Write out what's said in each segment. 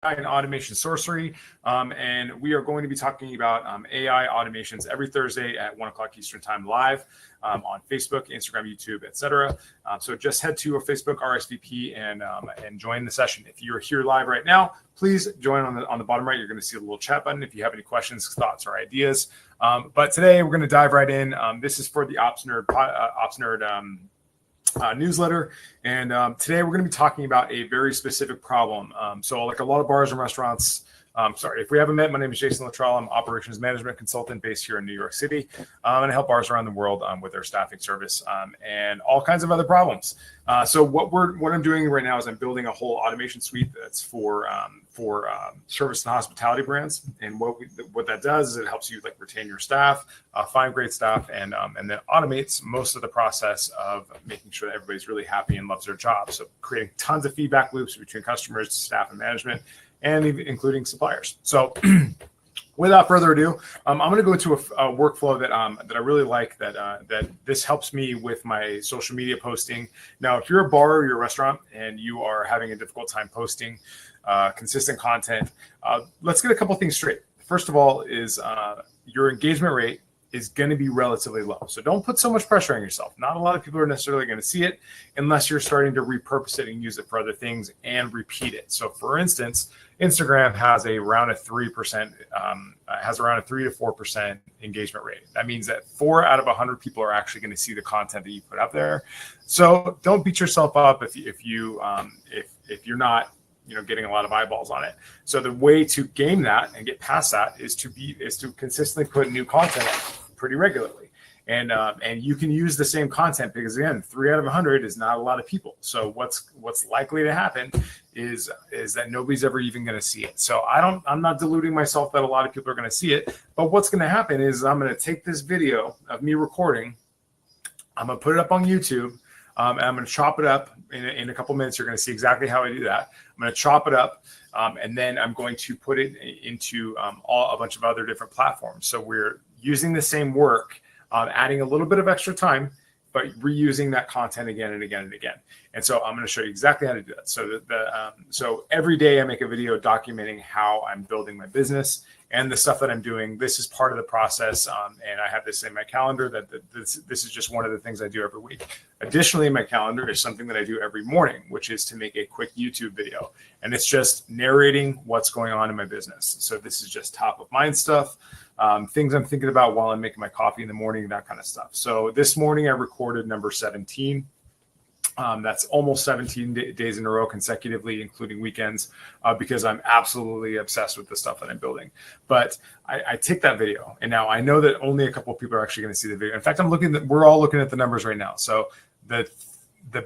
and automation sorcery, and we are going to be talking about AI automations every Thursday at 1 o'clock Eastern time live on Facebook, Instagram, YouTube, etc. So just head to our Facebook RSVP and join the session. If you're here live right now, please join on the bottom right. You're going to see a little chat button if you have any questions, thoughts, or ideas. But today we're going to dive right in. This is for the Ops Nerd newsletter, and today we're going to be talking about a very specific problem. So like a lot of bars and restaurants, if we haven't met, my name is Jason Littrell. I'm operations management consultant based here in New York City, and I help bars around the world with their staffing service and all kinds of other problems. So what I'm doing right now is I'm building a whole automation suite that's for service and hospitality brands. And what that does is it helps you like retain your staff, find great staff, and then automates most of the process of making sure that everybody's really happy and loves their job. So creating tons of feedback loops between customers, staff, and management, and even including suppliers. So without further ado, I'm going to go into a workflow that I really like. That this helps me with my social media posting. Now, if you're a bar or you're a restaurant and you are having a difficult time posting consistent content, let's get a couple things straight. First of all, is your engagement rate is going to be relatively low. So don't put so much pressure on yourself. Not a lot of people are necessarily going to see it unless you're starting to repurpose it and use it for other things and repeat it. So for instance, Instagram has around a 3%, around a 3 to 4% engagement rate. That means that 4 out of 100 people are actually going to see the content that you put up there. So don't beat yourself up if you're not getting a lot of eyeballs on it. So the way to game that and get past that is to consistently put new content out pretty regularly. And you can use the same content because again, 3 out of 100 is not a lot of people. So what's likely to happen is that nobody's ever even going to see it. So I'm not deluding myself that a lot of people are going to see it, but what's going to happen is I'm going to take this video of me recording, I'm going to put it up on YouTube, and I'm going to chop it up in a couple minutes. You're going to see exactly how I do that. I'm going to chop it up, and then I'm going to put it into a bunch of other different platforms. So we're using the same work, adding a little bit of extra time, but reusing that content again and again and again. And so I'm going to show you exactly how to do that. So so every day I make a video documenting how I'm building my business and the stuff that I'm doing. This is part of the process, and I have this in my calendar that this is just one of the things I do every week. Additionally, in my calendar is something that I do every morning, which is to make a quick YouTube video, and it's just narrating what's going on in my business. So this is just top of mind stuff, things I'm thinking about while I'm making my coffee in the morning, that kind of stuff. So this morning I recorded number 17. That's almost 17 days in a row consecutively, including weekends, because I'm absolutely obsessed with the stuff that I'm building. But I take that video, and now I know that only a couple of people are actually going to see the video. In fact, we're all looking at the numbers right now. So the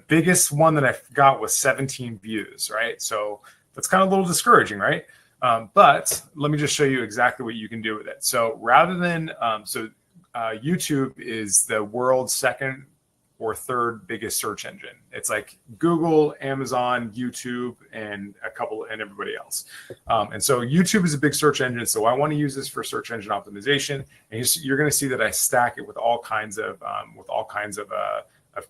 biggest one that I got was 17 views, right? So that's kind of a little discouraging, right? But let me just show you exactly what you can do with it. So rather than, YouTube is the world's second or third biggest search engine. It's like Google, Amazon, YouTube, and everybody else. And so YouTube is a big search engine. So I want to use this for search engine optimization. And you're going to see that I stack it with all kinds of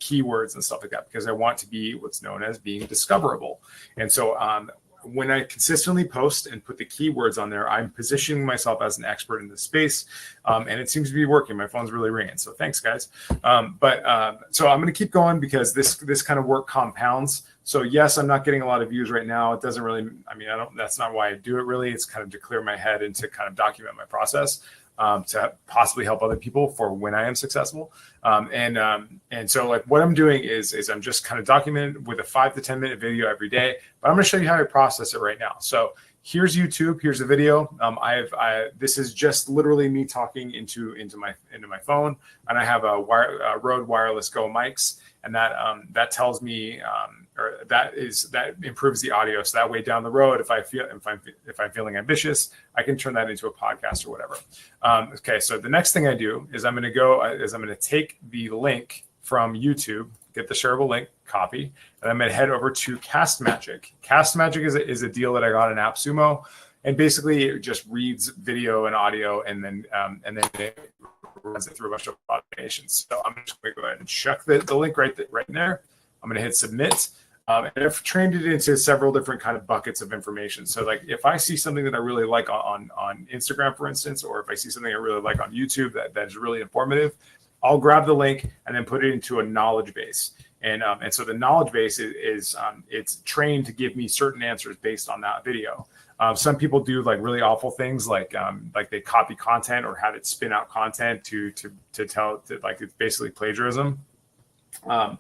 keywords and stuff like that, because I want to be what's known as being discoverable. And so when I consistently post and put the keywords on there, I'm positioning myself as an expert in this space, and it seems to be working. My phone's really ringing, so thanks, guys. So I'm going to keep going because this kind of work compounds. So yes, I'm not getting a lot of views right now. It doesn't really, that's not why I do it really. It's kind of to clear my head and to kind of document my process, to possibly help other people for when I am successful. And so like what I'm doing is I'm just kind of documenting with a 5 to 10 minute video every day, but I'm going to show you how I process it right now. So here's YouTube, here's the video. This is just literally me talking into my phone, and I have a Rode Wireless Go mics, and that tells me, or that improves the audio. So that way down the road, if I'm feeling ambitious, I can turn that into a podcast or whatever. Okay, so the next thing I do is I'm going to take the link from YouTube, get the shareable link, copy, and I'm going to head over to Cast Magic. Cast Magic is a deal that I got in AppSumo, and basically it just reads video and audio, and then it runs it through a bunch of automations. So I'm just going to go ahead and check the link right there. I'm going to hit submit. And I've trained it into several different kind of buckets of information. So like if I see something that I really like on Instagram, for instance, or if I see something I really like on YouTube that is really informative, I'll grab the link and then put it into a knowledge base. And so the knowledge base is it's trained to give me certain answers based on that video. Some people do like really awful things, like they copy content or have it spin out content to tell like it's basically plagiarism. But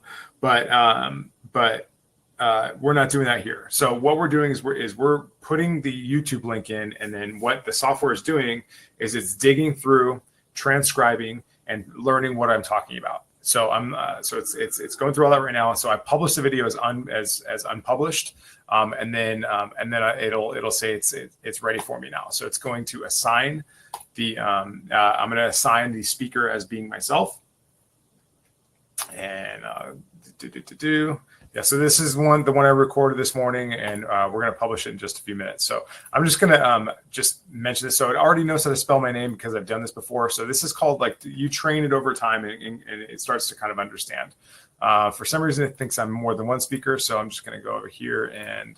we're not doing that here. So what we're doing is we're putting the YouTube link in, and then what the software is doing is it's digging through, transcribing, and learning what I'm talking about. So so it's going through all that right now. So I published the video as unpublished, and then it'll say it's ready for me now. So it's going to assign the I'm going to assign the speaker as being myself, and yeah, so this is the one I recorded this morning, and we're going to publish it in just a few minutes. So I'm just going to just mention this. So it already knows how to spell my name because I've done this before. So this is called, like, you train it over time, and it starts to kind of understand. For some reason, it thinks I'm more than one speaker. So I'm just going to go over here and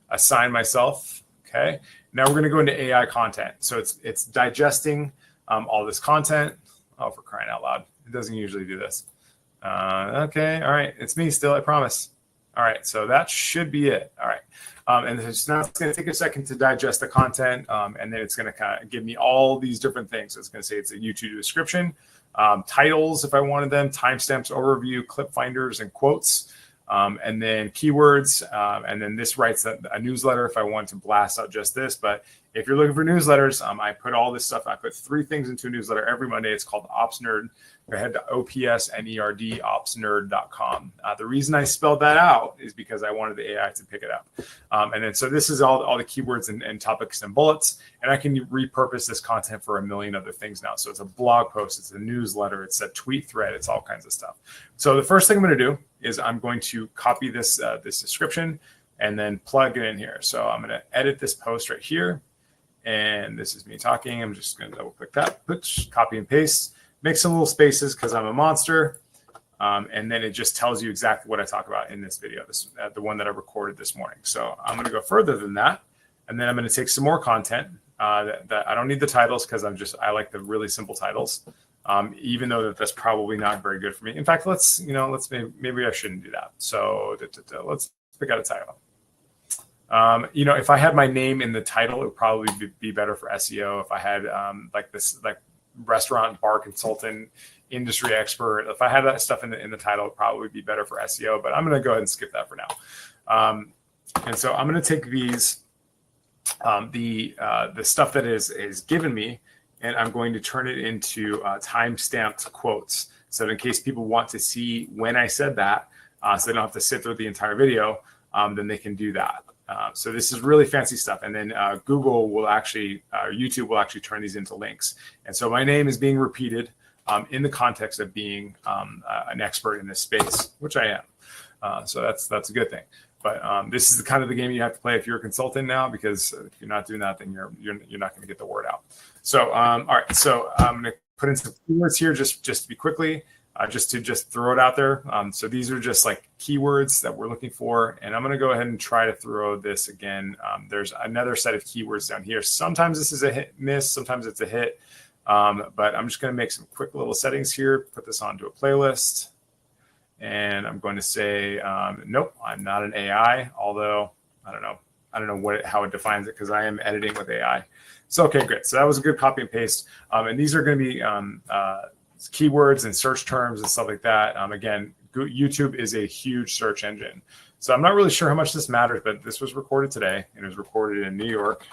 assign myself. Okay. Now we're going to go into AI content. So it's digesting all this content. Oh, for crying out loud. It doesn't usually do this. Okay. All right. It's me still, I promise. All right. So that should be it. All right. And it's now it's going to take a second to digest the content. And then it's going to kind of give me all these different things. So it's going to say it's a YouTube description, titles, if I wanted them, timestamps, overview, clip finders, and quotes. And then keywords. And then this writes a newsletter if I want to blast out just this. But if you're looking for newsletters, I put all this stuff. I put 3 things into a newsletter every Monday. It's called Ops Nerd. Go ahead to OPSNERD, opsnerd.com. The reason I spelled that out is because I wanted the AI to pick it up. And then so this is all the keywords and topics and bullets. And I can repurpose this content for a million other things now. So it's a blog post, it's a newsletter, it's a tweet thread, it's all kinds of stuff. So the first thing I'm going to do is I'm going to copy this description and then plug it in here. So I'm going to edit this post right here. And this is me talking. I'm just going to double click that, copy and paste, make some little spaces because I'm a monster. And then it just tells you exactly what I talk about in this video, the one that I recorded this morning. So I'm going to go further than that. And then I'm going to take some more content that I don't need the titles because I like the really simple titles, even though that's probably not very good for me. In fact, maybe I shouldn't do that. So let's pick out a title. If I had my name in the title, it would probably be better for SEO. If I had like restaurant bar consultant, industry expert, if I had that stuff in the title, it would probably be better for SEO. But I'm going to go ahead and skip that for now. And so I'm going to take these, the stuff that is given me, and I'm going to turn it into time-stamped quotes. So in case people want to see when I said that, so they don't have to sit through the entire video, then they can do that. So this is really fancy stuff. And then YouTube will actually turn these into links. And so my name is being repeated in the context of being an expert in this space, which I am. So that's a good thing. But this is kind of the game you have to play if you're a consultant now, because if you're not doing that, then you're not going to get the word out. So all right. So I'm going to put in some keywords here just to be quickly. Just to throw it out there. So these are just like keywords that we're looking for. And I'm going to go ahead and try to throw this again. There's another set of keywords down here. Sometimes this is a hit miss. Sometimes it's a hit. But I'm just going to make some quick little settings here. Put this onto a playlist. And I'm going to say, nope, I'm not an AI. Although I don't know how it defines it because I am editing with AI. So, okay, great. So that was a good copy and paste. And these are going to be keywords and search terms and stuff like that. Again, YouTube is a huge search engine. So I'm not really sure how much this matters, but this was recorded today, and it was recorded in New York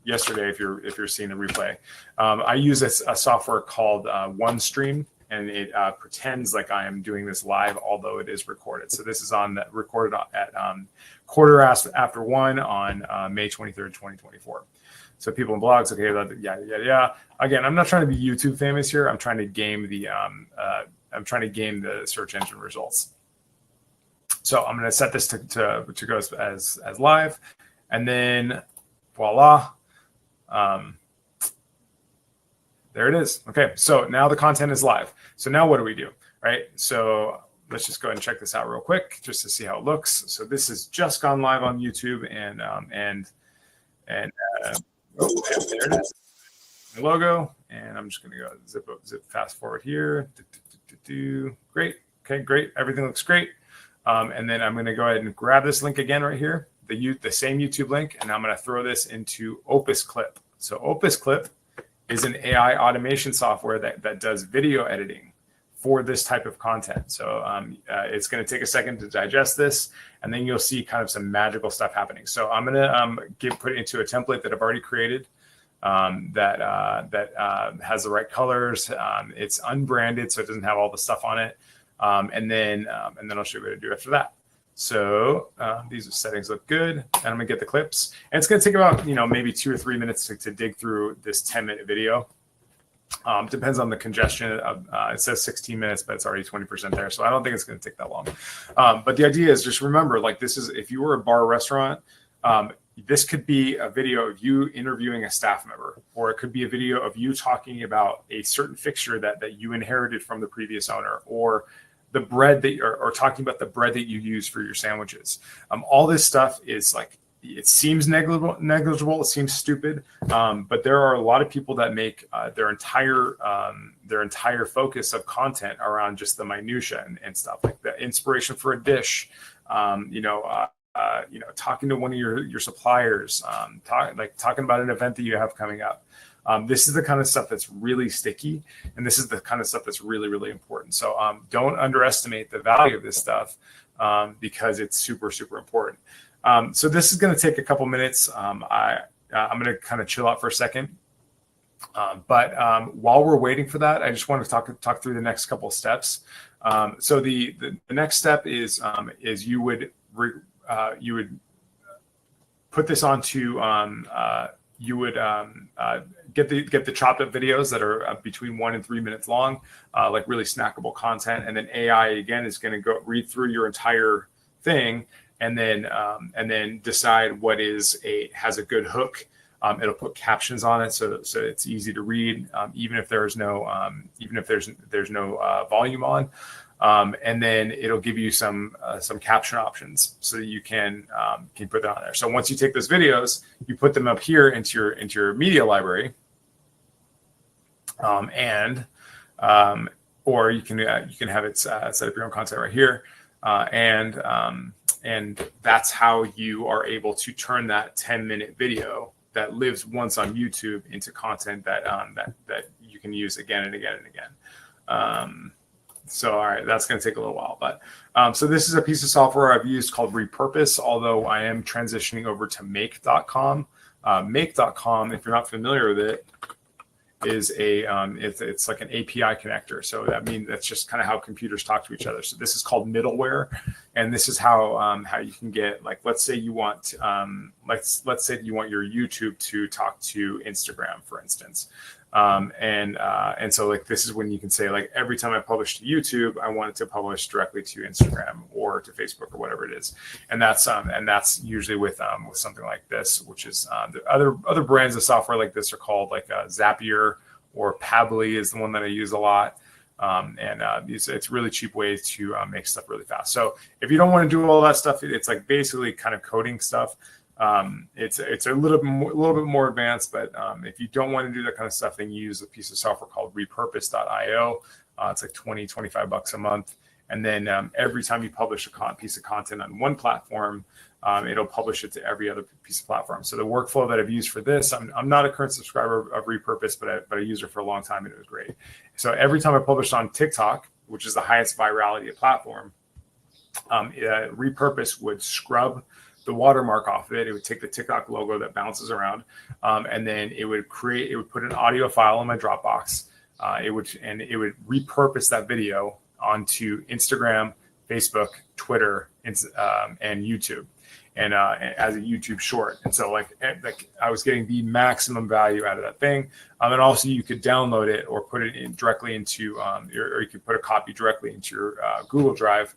yesterday. If you're seeing the replay, I use a software called OneStream, and it pretends like I am doing this live, although it is recorded. So this is recorded at 1:15 on May 23rd, 2024. So people in blogs, okay, yeah. Again, I'm not trying to be YouTube famous here. I'm trying to game the search engine results. So I'm going to set this to go as live, and then voila, there it is. Okay, so now the content is live. So now what do we do, right? So let's just go ahead and check this out real quick just to see how it looks. So this has just gone live on YouTube, and there it is, the logo. And I'm just going to go zip fast forward here. Great. Okay, great. Everything looks great. And then I'm going to go ahead and grab this link again right here, the same YouTube link, and I'm going to throw this into Opus Clip. So Opus Clip is an AI automation software that does video editing for this type of content. So it's going to take a second to digest this, and then you'll see kind of some magical stuff happening. So I'm going to put it into a template that I've already created that has the right colors. It's unbranded, so it doesn't have all the stuff on it. And then I'll show you what to do after that. So these settings look good, and I'm gonna get the clips, and it's gonna take about maybe 2 or 3 minutes to dig through this 10-minute video. Depends on the congestion. It says 16 minutes, but it's already 20% there, so I don't think it's gonna take that long. But the idea is just remember, like, this is, if you were a bar or restaurant, this could be a video of you interviewing a staff member, or it could be a video of you talking about a certain fixture that you inherited from the previous owner, or the bread or talking about the bread that you use for your sandwiches. All this stuff is like, it seems negligible, it seems stupid, but there are a lot of people that make their entire focus of content around just the minutia and stuff, like the inspiration for a dish, talking to one of your suppliers, talking about an event that you have coming up. This is the kind of stuff that's really sticky, and this is the kind of stuff that's really, really important. So don't underestimate the value of this stuff because it's super, super important. So this is going to take a couple minutes. I'm going to kind of chill out for a second. But while we're waiting for that, I just want to talk through the next couple of steps. So the next step is you would put this onto you would get the chopped up videos that are between 1 and 3 minutes long, like really snackable content, and then AI again is going to go read through your entire thing and then decide what has a good hook. It'll put captions on it so it's easy to read, even if there's no volume on. And then it'll give you some caption options so that you can put that on there. So once you take those videos, you put them up here into your media library, or you can have it set up your own content right here, and that's how you are able to turn that 10-minute video that lives once on YouTube into content that you can use again and again and again. So, all right, that's going to take a little while, but so this is a piece of software I've used called Repurpose, although I am transitioning over to Make.com. Make.com, if you're not familiar with it, is it's like an API connector. So that means that's just kind of how computers talk to each other. So this is called middleware, and this is how you can get, like, let's say you want let's say you want your YouTube to talk to Instagram, for instance. And so, like, this is when you can say, like, every time I publish to YouTube, I want it to publish directly to Instagram or to Facebook or whatever it is. And that's usually with something like this, which is the other brands of software like this are called like Zapier, or Pabbly is the one that I use a lot. It's really cheap ways to make stuff really fast. So if you don't want to do all that stuff, it's like basically kind of coding stuff. It's a little bit more advanced, but if you don't want to do that kind of stuff, then you use a piece of software called repurpose.io. It's like $20-25 a month. And then every time you publish a piece of content on one platform, it'll publish it to every other piece of platform. So the workflow that I've used for this, I'm not a current subscriber of Repurpose, but I used it for a long time and it was great. So every time I published on TikTok, which is the highest virality platform, Repurpose would scrub the watermark off of it. It would take the TikTok logo that bounces around, and then it would put an audio file in my Dropbox. It would repurpose that video onto Instagram, Facebook, Twitter, and YouTube, and as a YouTube short. And so like I was getting the maximum value out of that thing. And also you could download it or put it in directly into, or you could put a copy directly into your Google Drive,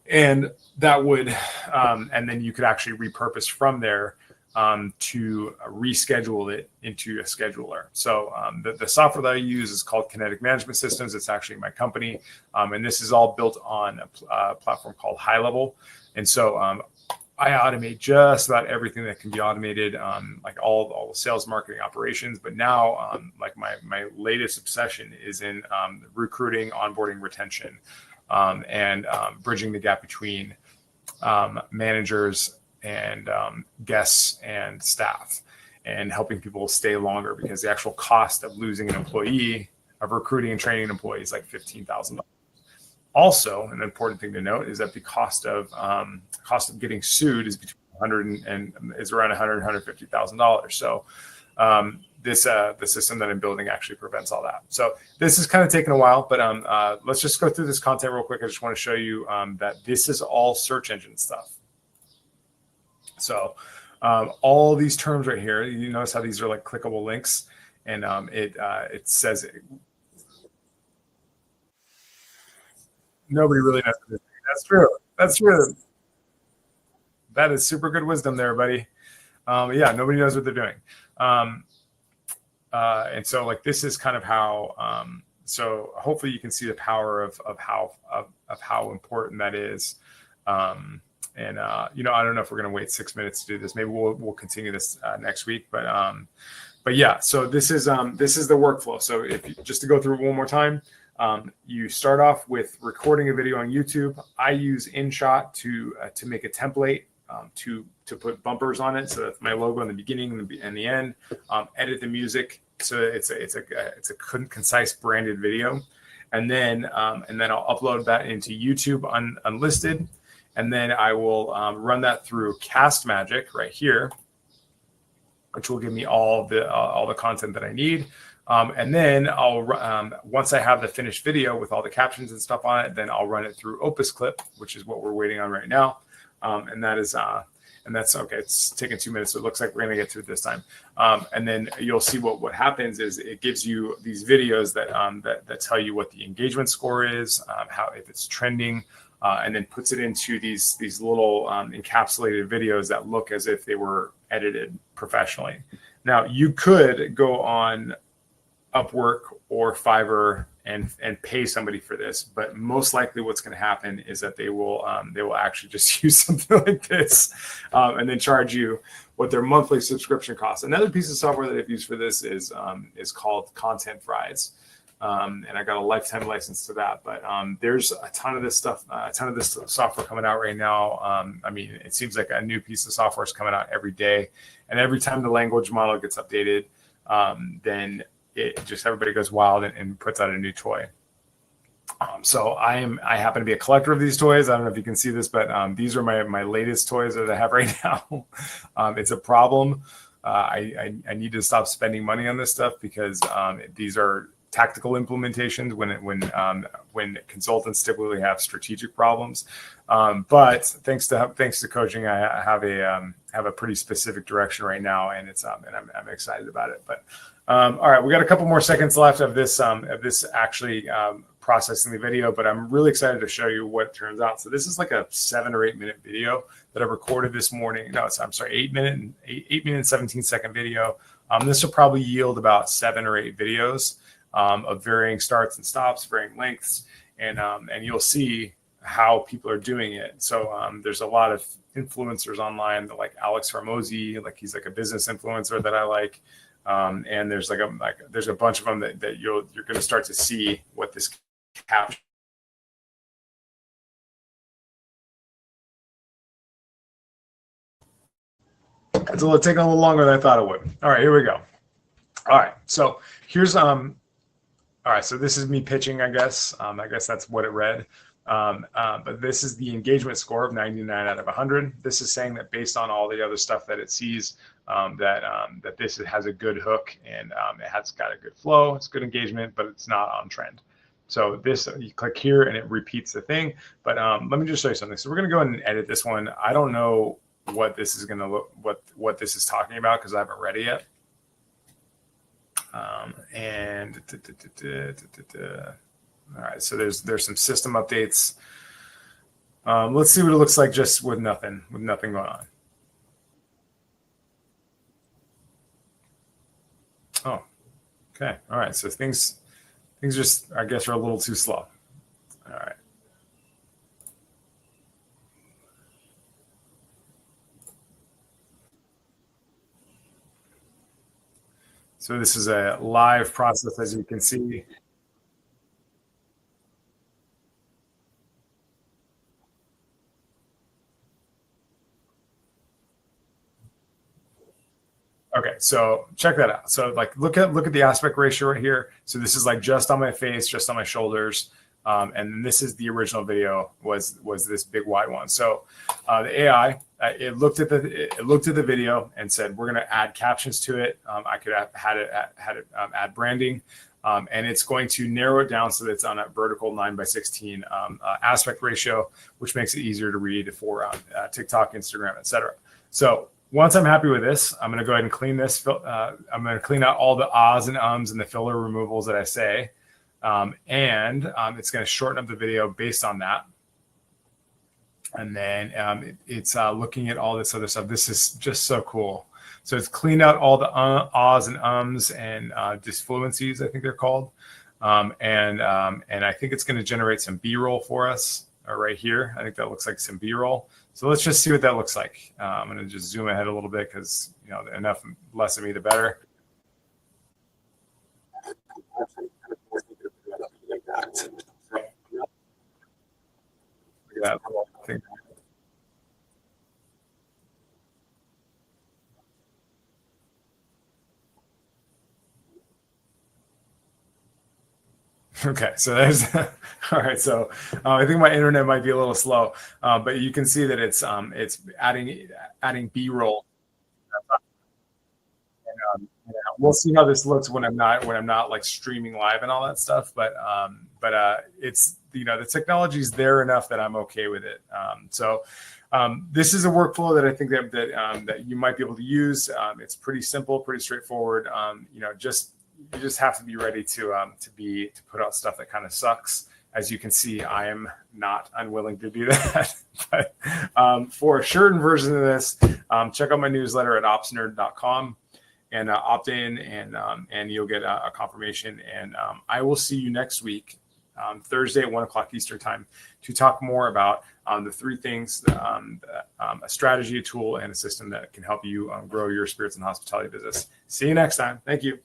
and that would, and then you could actually repurpose from there to reschedule it into a scheduler. So the software that I use is called Kinetic Management Systems. It's actually my company. And this is all built on a platform called High Level. And so I automate just about everything that can be automated, like all the sales, marketing, operations. But now, like my latest obsession is in recruiting, onboarding, retention, and bridging the gap between managers and guests and staff, and helping people stay longer, because the actual cost of losing an employee, of recruiting and training an employee, is like $15,000. Also, an important thing to note is that the cost of getting sued is between is around $150,000. So the system that I'm building actually prevents all that. So this is kind of taking a while, but let's just go through this content real quick. I just want to show you that this is all search engine stuff. So all these terms right here, you notice how these are like clickable links, and it says nobody really knows what they're doing. That's true. That's true. That is super good wisdom there, buddy. Yeah, nobody knows what they're doing. And so like this is kind of how. So hopefully you can see the power of how important that is. And you know, I don't know if we're going to wait 6 minutes to do this. Maybe we'll continue this next week. But yeah, so this is the workflow. So just to go through it one more time, you start off with recording a video on YouTube. I use InShot to make a template to put bumpers on it, so that's my logo in the beginning and the end. Edit the music so it's a concise branded video, and then I'll upload that into YouTube unlisted. And then I will run that through Cast Magic right here, which will give me all the content that I need. And then I'll once I have the finished video with all the captions and stuff on it, then I'll run it through Opus Clip, which is what we're waiting on right now. And that's okay. It's taken 2 minutes, so it looks like we're gonna get through it this time. And then you'll see what happens is it gives you these videos that tell you what the engagement score is, if it's trending. And then puts it into these little encapsulated videos that look as if they were edited professionally. Now, you could go on Upwork or Fiverr and pay somebody for this, but most likely what's going to happen is that they will actually just use something like this and then charge you what their monthly subscription costs. Another piece of software that I've used for this is called Content Fries. And I got a lifetime license to that, but there's a ton of this stuff, a ton of this software coming out right now. I mean, it seems like a new piece of software is coming out every day, and every time the language model gets updated, then it just everybody goes wild and puts out a new toy. So I happen to be a collector of these toys. I don't know if you can see this, but these are my latest toys that I have right now. It's a problem. I need to stop spending money on this stuff because these are tactical implementations when consultants typically have strategic problems. But thanks to coaching, I have a pretty specific direction right now, and I'm excited about it. But all right, we got a couple more seconds left of this actually processing the video, but I'm really excited to show you what it turns out. So this is like a 7 or 8 minute video that I recorded this morning. No, I'm sorry, 8 minute and 17-second video. This will probably yield about 7 or 8 videos of varying starts and stops, varying lengths, and you'll see how people are doing it. So there's a lot of influencers online, like Alex Hormozy, like he's like a business influencer that I like, and there's there's a bunch of them that you're going to start to see what this caption. It's taking a little longer than I thought it would. All right, here we go. All right, so here's all right, so this is me pitching, I guess. I guess that's what it read. But this is the engagement score of 99 out of 100. This is saying that based on all the other stuff that it sees, that this has a good hook, and it has got a good flow. It's good engagement, but it's not on trend. So this, you click here and it repeats the thing. But let me just show you something. So we're going to go ahead and edit this one. I don't know what this is going to look, what this is talking about, because I haven't read it yet. And all right, so there's some system updates. Let's see what it looks like just with nothing going on. Oh, okay. All right. So things just, I guess, are a little too slow. All right. So this is a live process, as you can see. Okay, so check that out. So like look at the aspect ratio right here. So this is like just on my face, just on my shoulders. And then this is the original video was this big wide one. So the AI it looked at the video and said we're going to add captions to it. I could have had it add branding, and it's going to narrow it down so that it's on a vertical 9:16 aspect ratio, which makes it easier to read for TikTok, Instagram, etc. So once I'm happy with this, I'm going to go ahead and clean this. I'm going to clean out all the ahs and ums and the filler removals that I say. And it's going to shorten up the video based on that. And then it's looking at all this other stuff. This is just so cool. So it's cleaned out all the ahs and ums and disfluencies, I think they're called. And I think it's going to generate some B-roll for us right here. I think that looks like some B-roll. So let's just see what that looks like. I'm going to just zoom ahead a little bit because, you know, less of me, the better. Look at that. Okay, so there's all right. So I think my internet might be a little slow, but you can see that it's adding B-roll. And, we'll see how this looks when I'm not like streaming live and all that stuff. But it's, you know, the technology is there enough that I'm okay with it. So this is a workflow that I think that you might be able to use. It's pretty simple, pretty straightforward. You know, you just have to be ready to put out stuff that kind of sucks. As you can see, I am not unwilling to do that. But for a shortened version of this, check out my newsletter at opsnerd.com and opt in, and you'll get a confirmation. And I will see you next week, Thursday at 1 o'clock Eastern time, to talk more about the three things: a strategy, a tool, and a system that can help you grow your spirits and hospitality business. See you next time. Thank you.